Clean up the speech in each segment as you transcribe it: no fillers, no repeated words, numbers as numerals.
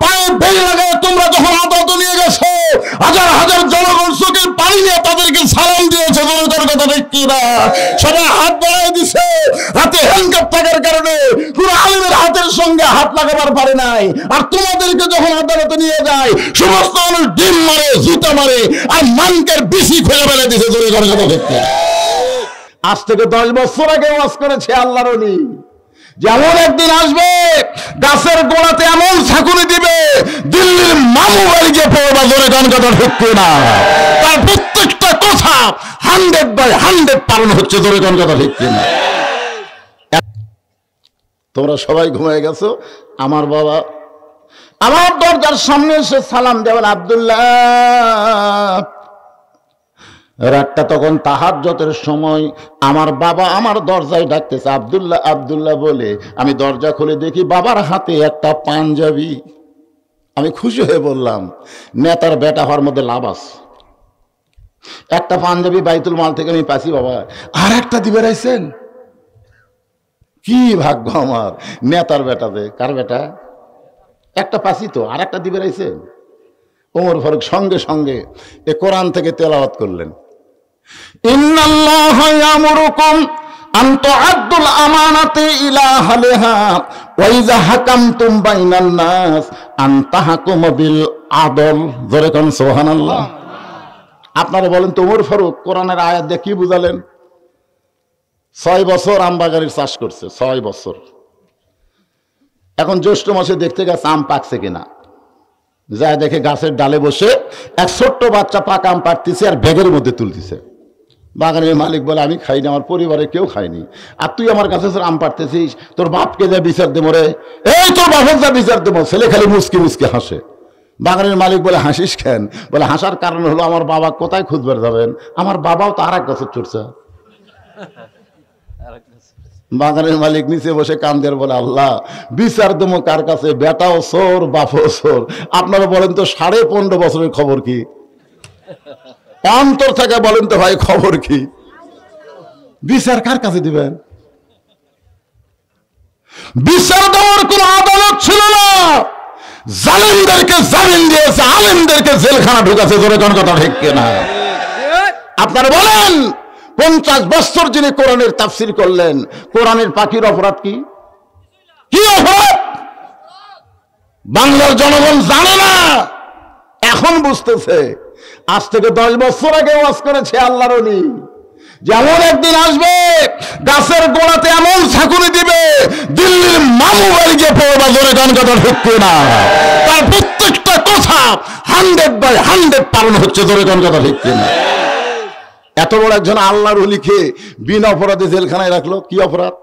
পায়ে বেল লাগায় তোমরা যখন আদালতে নিয়ে গেছো, হাজার হাজার জনগণ চোখের পানি নিয়ে তাদেরকে সালাম দিয়েছে, জনগণের কথা ঠিক কিনা? সবাই হাত বাড়ায় দিছে, হাতে হ্যান্ডকাপ থাকার কারণে পুরো আলেমের হাতের সঙ্গে হাত লাগাবার পারে নাই। আর তোমাদেরকে যখন আদালতে নিয়ে যায়, সমস্ত মানুষ ডিম মারে, জুতা মারে, আর মানকের বেশি খুঁজে বেড়ে দিছে, জনগণের কথা ঠিক কিনা? আজ থেকে 10 বছর আগে ওয়াজ করেছে আল্লাহর ওলি, যেমন একদিন আসবে গাছের গোড়াতে এমন ঝাঁকুনি দিবে, দিল্লির মামু বাড়ি যে পড়বা, জোরে গান কথা ঢুকবে না। তার প্রত্যেকটা কথা 100/100 পালন হচ্ছে, জোরে গান কথা ঢুকবে না। তোমরা সবাই ঘুমিয়ে গেছো, আমার বাবা আমার দরজার সামনে এসে সালাম দেবেন, আব্দুল্লাহ। রাতটা তখন তাহাজ্জুদের সময়, আমার বাবা আমার দরজায় ডাকতেছে, আব্দুল্লাহ আব্দুল্লাহ বলে। আমি দরজা খুলে দেখি বাবার হাতে একটা পাঞ্জাবি। আমি খুশি হয়ে বললাম, নেতার বেটা হওয়ার মধ্যে লাভ আছে। একটা পাঞ্জাবি বাইতুল মাল থেকে আমি পাইছি বাবা, আর একটা দিবে রাইছেন। কি ভাগ্য আমার, নেতার বেটাতে। কার বেটা? একটা পাইছি তো, আর একটা দিবে রাইছেন। ওমর ফারুক সঙ্গে সঙ্গে এ কোরআন থেকে তেলাওয়াত করলেন, ইন্নাল্লাহা ইয়ামুরুকুম আন তুআদ্দুল আমানাতি ইলা আহলিহা ওয়া ইযা হাকামতুম বাইনান নাস আন তাহকুমু বিল আদল। জোরে কোন সুবহানাল্লাহ। আপনারা বলেন তো, ওমর ফারুক কোরআনের আয়াত দিয়ে কি বুঝালেন? 6 বছর আমবাগানের চাষ করছে, 6 বছর। এখন জ্যৈষ্ঠ মাসে দেখতে গেছে আম পাকছে কিনা, যায় দেখে গাছের ডালে বসে এক ছোট্ট বাচ্চা পাকা আম পাড়তেছে আর ব্যাগের মধ্যে তুলতেছে। বাগানের মালিক বলে, আমি খাইনি, আমার পরিবারে কেউ খায়নি, আর তুই আমার কাছে আম পাড়তেছিস, তোর বাপকে যা বিচার দেবো রে, এই তোর বাপের যা বিচার দেবো। ছেলে খালি মুসকি মুসকি হাসে। বাগানের মালিক বলে, হাসিস কেন? বলে, হাসার কারণ হলো আমার বাবা কোথায় খুঁজবার যাবেন, আমার বাবাও তো আর এক গাছের চড়ছে। বাগানের মালিক নিচে বসে কান্দের বলে, আল্লাহ বিচার দেবো কার কাছে? বেটাও চোর, বাপও চোর। আপনারা বলেন তো 15.5 বছরের খবর কি? অন্তর থেকে বলেন তো ভাই, খবর কি? বিচার কার কাছে দিবেন? বিচার দেওয়ার কোন আদালত ছিল না। জালিমদেরকে জামিন দিয়েছে, আলেমদেরকে জেলখানা ঢুকাছে। জোরে কোন কথা ঠিক কিনা? আপনারা বলেন, 50 বছর যিনি কোরআনের তাফসীর করলেন, কোরআনের পাখির অপরাধ কি? কি অপরাধ? বাংলার জনগণ জানে না, এখন বুঝতেছে। আজ থেকে 10 বছর আগে ওয়াজ করেছে আল্লাহর ওলি, যেমন একদিন আসবে গাছের গোড়াতে এমন ঝাঁকুনি দিবে, দিল্লির মামু বাড়ি যে পড়বা, জোরে গান কথা ঢুকবে না। তার প্রত্যেকটা কথা 100/100 পালন হচ্ছে, জোরে গান কথা ঢুকবে না। এত বড় একজন আল্লাহর ওলিকে বিনা অপরাধে জেলখানায় রাখলো, কি অপরাধ?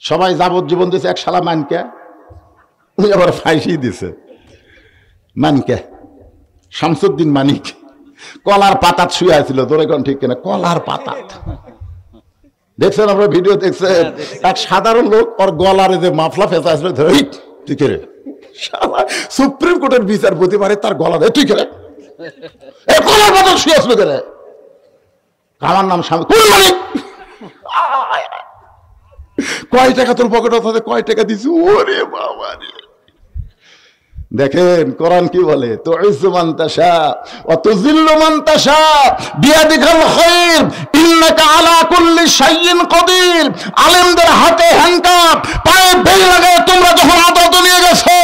সবাই যাবজ্জীবন দিয়েছে, এক শালা মানকে উনি আবার ফাঁসি দিছে। মানকে শামসুদ্দিন মানিক কলার পাতাত শুয়ে আছিল, তোরে কোন ঠিক কিনা? কলার পাতাত দেখছেন আপনার ভিডিও দেখছেন? এক সাধারণ লোক ওর গলারে যে মাফলা ফেঁচা আসলে তুই কে রে? সুপ্রিম কোর্টের বিচারপতি পারে তার গলা দেয়, তুই কে রে? কলার পাতাত শুয়ে আসলো কে রে? আমার নাম স্বামী। কোন মানিক? কয় টাকা তোর পকেটে থাকে? কয় টাকা দিছি? ওরে বাবা রে! দেখেন কোরআন কি বলে, তুইজ্জু মান তাশা ওয়া তুযিল্লু মান তাশা বিয়াদিকাল খায়র ইন্নাকা আলা কুল্লি শাইইন কাদির। আলেমদের হাতে হ্যান্ডকাপ, পায়ে বেল লাগায় তোমরা যখন আদালতে নিয়ে গেছো,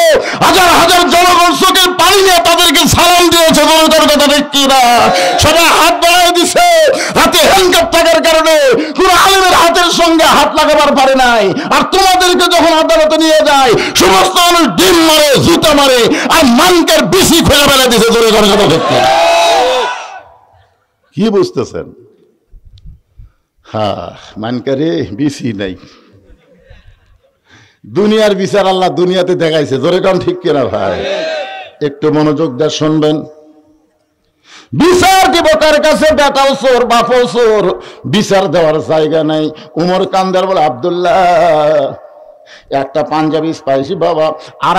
হাজার হাজার জনগণ চোখের পানি নিয়ে তাদেরকে সালাম দিয়েছে, জনতার কথা ঠিক কিনা? সবাই হাত বাড়ায় দিছে, হাতে হ্যান্ডকাপ থাকার কারণে পুরো আলেমের হাতের সঙ্গে হাত লাগাবার পারে নাই। আর তোমাদেরকে যখন আদালতে নিয়ে যায়, সমস্ত মানুষ ডিম মারে, জুতা মারে, আর মানকের বেশি খুঁজে বেড়ে দিছে, জোরে জোরে কথা ঠিক কিনা? কি বুঝতেছেন? হ্যাঁ, মানকারে বেশি নাই। দুনিয়ার বিচার আল্লাহ দুনিয়াতে দেখাইছে, জোরে কোন ঠিক কিনা ভাই? একটু মনোযোগ দিয়ে শুনবেন। বিচার দিব কার কাছে? বেটাও চোর, বাপও চোর, বিচার দেওয়ার জায়গা নাই। উমর কান্দার বলে, আব্দুল্লাহ একটা পাঞ্জাবি পাইছি বাবা, আর